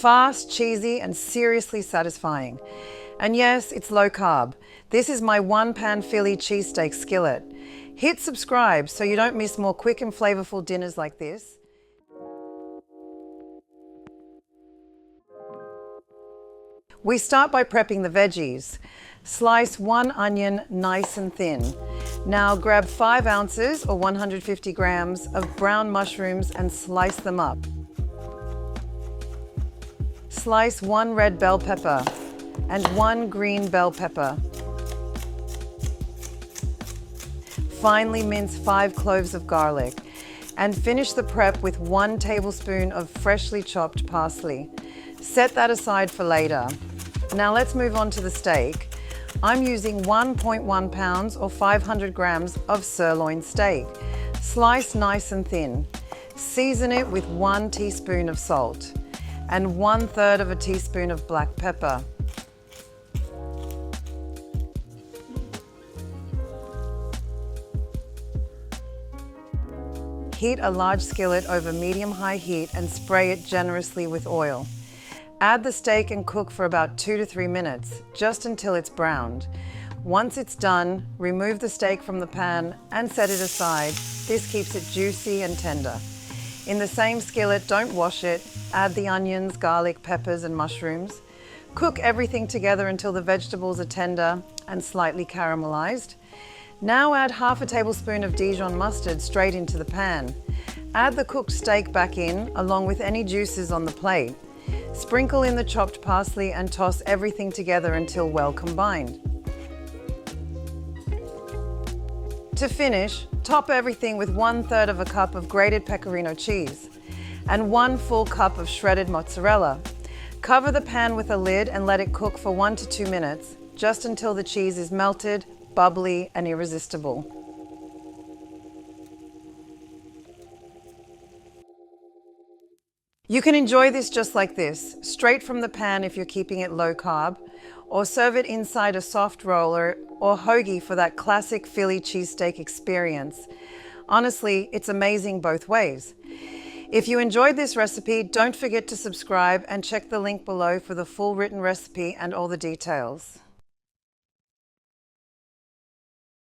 fast, cheesy, and seriously satisfying. And yes, it's low carb. This is my one-pan Philly cheesesteak skillet. Hit subscribe so you don't miss more quick and flavorful dinners like this. We start by prepping the veggies. Slice one onion nice and thin. Now grab 5 ounces or 150 grams of brown mushrooms and slice them up. Slice 1 red bell pepper and 1 green bell pepper. Finely mince 5 cloves of garlic and finish the prep with 1 tablespoon of freshly chopped parsley. Set that aside for later. Now let's move on to the steak. I'm using 1.1 pounds or 500 grams of sirloin steak. Slice nice and thin. Season it with 1 teaspoon of salt and 1/3 of a teaspoon of black pepper. Heat a large skillet over medium-high heat and spray it generously with oil. Add the steak and cook for about 2 to 3 minutes, just until it's browned. Once it's done, remove the steak from the pan and set it aside. This keeps it juicy and tender. In the same skillet, don't wash it. Add the onions, garlic, peppers, and mushrooms. Cook everything together until the vegetables are tender and slightly caramelized. Now add 1/2 tablespoon of Dijon mustard straight into the pan. Add the cooked steak back in, along with any juices on the plate. Sprinkle in the chopped parsley and toss everything together until well combined. To finish, top everything with 1/3 of a cup of grated Pecorino cheese and 1 full cup of shredded mozzarella. Cover the pan with a lid and let it cook for 1 to 2 minutes, just until the cheese is melted, bubbly, and irresistible. You can enjoy this just like this, straight from the pan if you're keeping it low carb, or serve it inside a soft roller or hoagie for that classic Philly cheesesteak experience. Honestly, it's amazing both ways. If you enjoyed this recipe, don't forget to subscribe and check the link below for the full written recipe and all the details.